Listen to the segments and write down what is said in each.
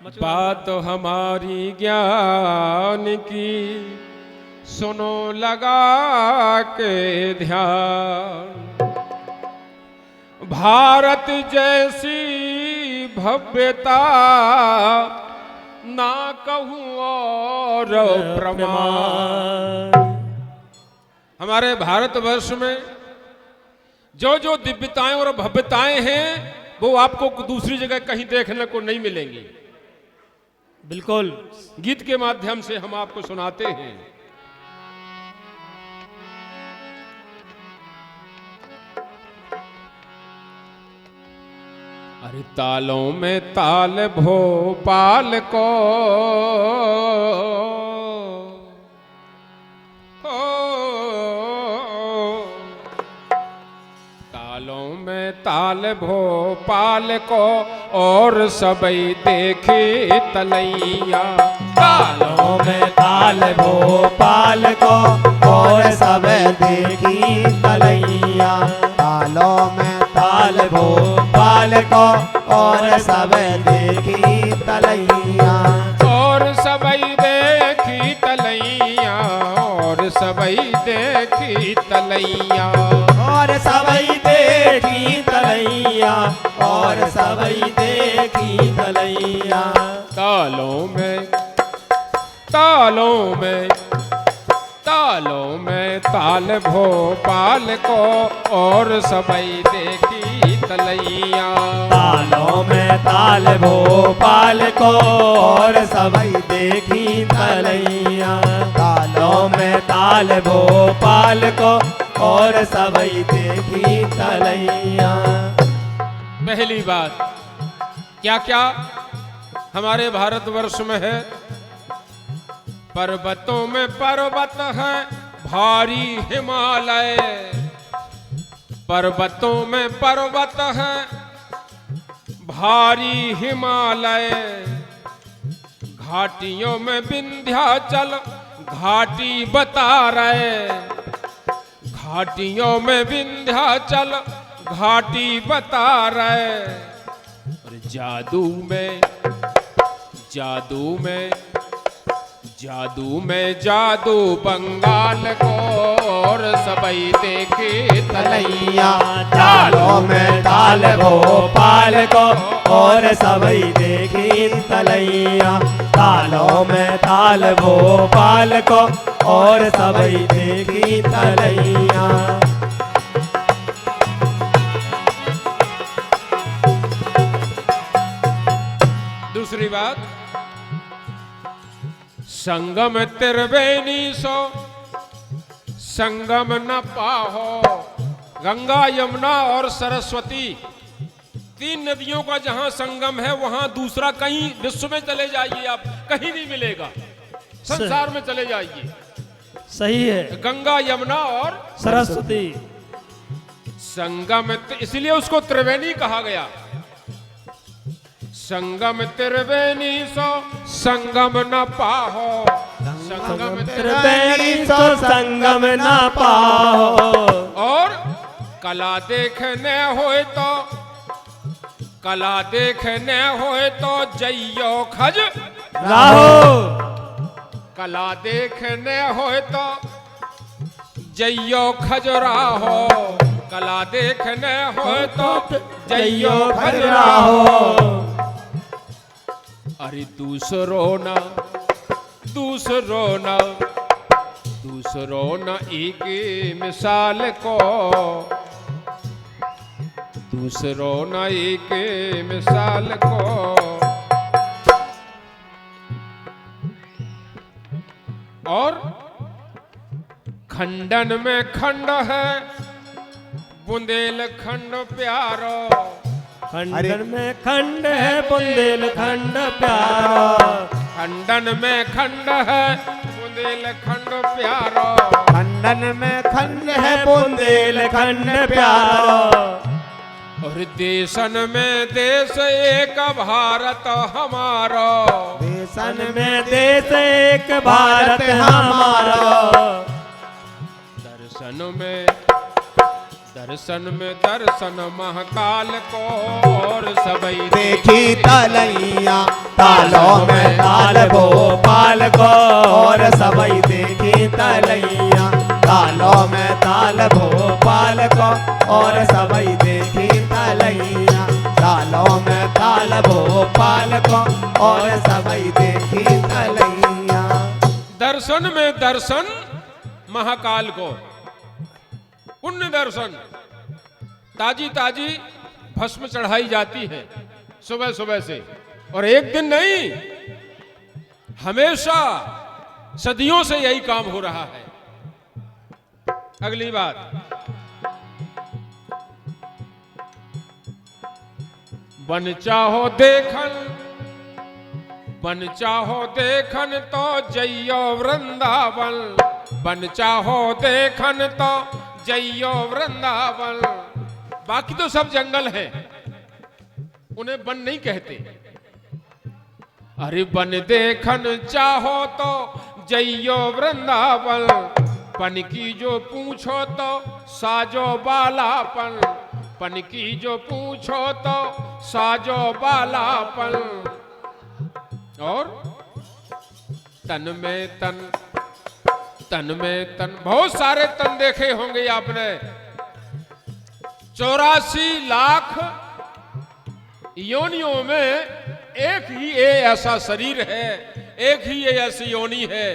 बात हमारी ज्ञान की सुनो लगा के ध्यान। भारत जैसी भव्यता ना कहूँ और प्रमाण। हमारे भारतवर्ष में जो जो दिव्यताएं और भव्यताएं हैं वो आपको दूसरी जगह कहीं देखने को नहीं मिलेंगी। बिल्कुल गीत के माध्यम से हम आपको सुनाते हैं। अरे तालों में ताल भोपाल को तालों में ताल भोपाल को और सबई देखी तलैया। तालों में ताल भोपाल को और सब देखी तलैया। तालों में ताल भोपाल को और सब देखी तलैया। और सबई देखी तलैया। और सबई देखी तलैया। और सबई देखी तलैया। और सबई देखी तलैया। तालों में तालों में तालों में ताल भोपाल को और सबई देखी तलैया। तालों में ताल भोपाल को और सबई देखी तलैया। तालों में ताल भोपाल को और सबई देखी तलैया। पहली बात क्या क्या हमारे भारतवर्ष में है? पर्वतों में पर्वत है भारी हिमालय। पर्वतों में पर्वत है भारी हिमालय। घाटियों में विंध्याचल घाटी बता रहे। घाटियों में विंध्याचल घाटी बता रहे। और जादू में जादू में जादू में जादू बंगाल को और सबई देखे तलैया। तालों में ताल भोपाल को और सबई देखी तलैया। तालों में ताल भोपाल को और सबई देखी तलैया। दूसरी बात संगम त्रिवेणी सो संगम न पाहो। गंगा यमुना और सरस्वती तीन नदियों का जहां संगम है वहां दूसरा कहीं विश्व में चले जाइए आप कहीं नहीं मिलेगा। संसार में चले जाइए। सही है। गंगा यमुना और सरस्वती संगम इसलिए उसको त्रिवेणी कहा गया। संगम त्रिवेणी सो संगम न पाहो। संगम त्रिवेणी सो संगम न पाहो। और कला देखने होए तो कला देखने होए तो जइयो खज राहो। कला देखने होए तो जइयो खजुराहो। कला देखने होए तो जइयो खजुराहो। अरे दूसरो न एक मिसाल को। दूसरो न एक मिसाल को। और खंडन में खंड है बुंदेलखंड प्यारो। खंडन में खंड है बुंदेलखंड प्यारो। खंडन में खंड है बुंदेलखंड प्यारो। खंडन में खंड है बुंदेलखंड प्यारो। और देशन में देश एक भारत हमारो। देशन में देश एक भारत हमारो। दर्शन में दर्शन में दर्शन महाकाल को और सबई देखी तलैया तालों में ताल भोपाल को और सबई देखी तलैया तालों में ताल भोपाल को और सबई देखी तलैया तालों में ताल भोपाल को और सबई देखी तलैया। दर्शन में दर्शन महाकाल को, पुण्य दर्शन, ताजी ताजी भस्म चढ़ाई जाती है सुबह सुबह से, और एक दिन नहीं, हमेशा सदियों से यही काम हो रहा है। अगली बात, बन चाहो देखन, बन चाहो देखन तो जइयो वृंदावन, बन चाहो देखन तो जइयो वृंदावन। बाकी तो सब जंगल है, उन्हें वन नहीं कहते। अरे बन देखन चाहो तो जइयो वृंदावन, पन की जो पूछो तो साजो बालापन, पन की जो पूछो तो साजो बालापन। और तन में तन, तन में तन, बहुत सारे तन देखे होंगे आपने। 84 लाख योनियों में एक ही ये ऐसा शरीर है, एक ही ये ऐसी योनि है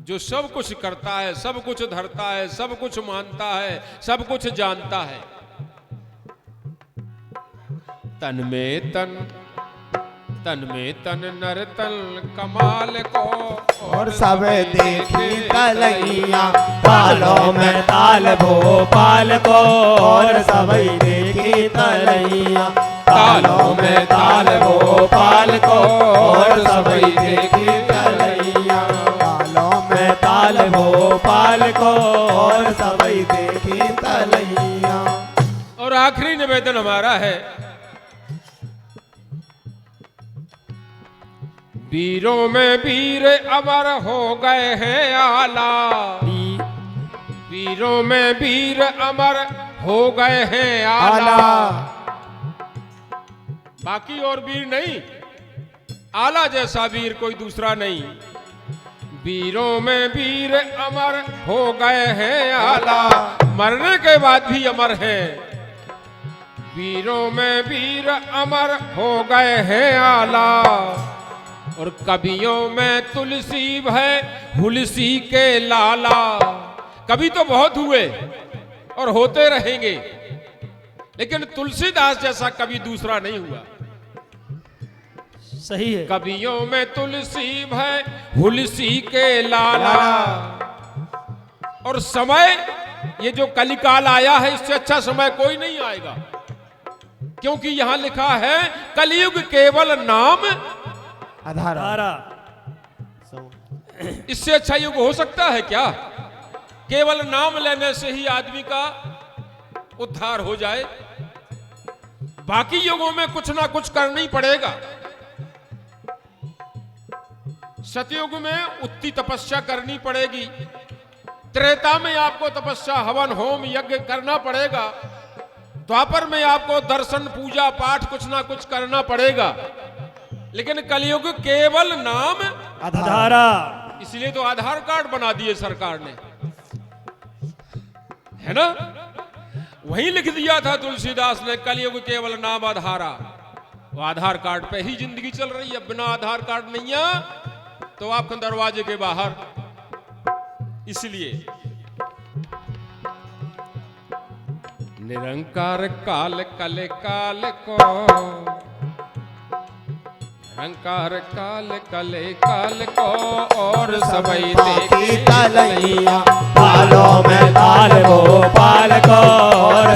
जो सब कुछ करता है, सब कुछ धरता है, सब कुछ मानता है, सब कुछ जानता है। तन में तन, तन में तन नर तन कमाल को और सब देखी तलैया तालों में ताल भोपाल को और सबई देखी तलैया तालों में ताल भोपाल को और सबई देखी तलैया तालों में ताल भोपाल को और सबई देखी तलैया। और आखिरी निवेदन हमारा है, वीरों में वीर अमर हो गए हैं आला, वीरों में वीर अमर हो गए हैं आला। बाकी और वीर नहीं, आला जैसा वीर कोई दूसरा नहीं। वीरों में वीर अमर हो गए हैं आला, मरने के बाद भी अमर हैं। वीरों में वीर अमर हो गए हैं आला, और कवियों में तुलसी है हुलसी के लाला। कवि तो बहुत हुए और होते रहेंगे, लेकिन तुलसीदास जैसा कवि दूसरा नहीं हुआ। सही है। कवियों में तुलसी है हुलसी के लाला। और समय, ये जो कलिकाल आया है, इससे अच्छा समय कोई नहीं आएगा, क्योंकि यहां लिखा है कलयुग केवल नाम आधारा। इससे अच्छा युग हो सकता है क्या? केवल नाम लेने से ही आदमी का उद्धार हो जाए। बाकी युगों में कुछ ना कुछ करना ही पड़ेगा। सतयुग में उत्ती तपस्या करनी पड़ेगी, त्रेता में आपको तपस्या हवन होम यज्ञ करना पड़ेगा, द्वापर में आपको दर्शन पूजा पाठ कुछ ना कुछ करना पड़ेगा। लेकिन कलयुग केवल नाम आधारा, इसलिए तो आधार कार्ड बना दिए सरकार ने, है ना? वही लिख दिया था तुलसीदास ने, कलयुग केवल नाम आधारा। वो आधार कार्ड पे ही जिंदगी चल रही है। बिना आधार कार्ड नहीं है तो आपके दरवाजे के बाहर। इसलिए निरंकार काल कले काल को, निरंकार काल कले काल को और सबई देखी तलैया तालों में ताल भोपाल को और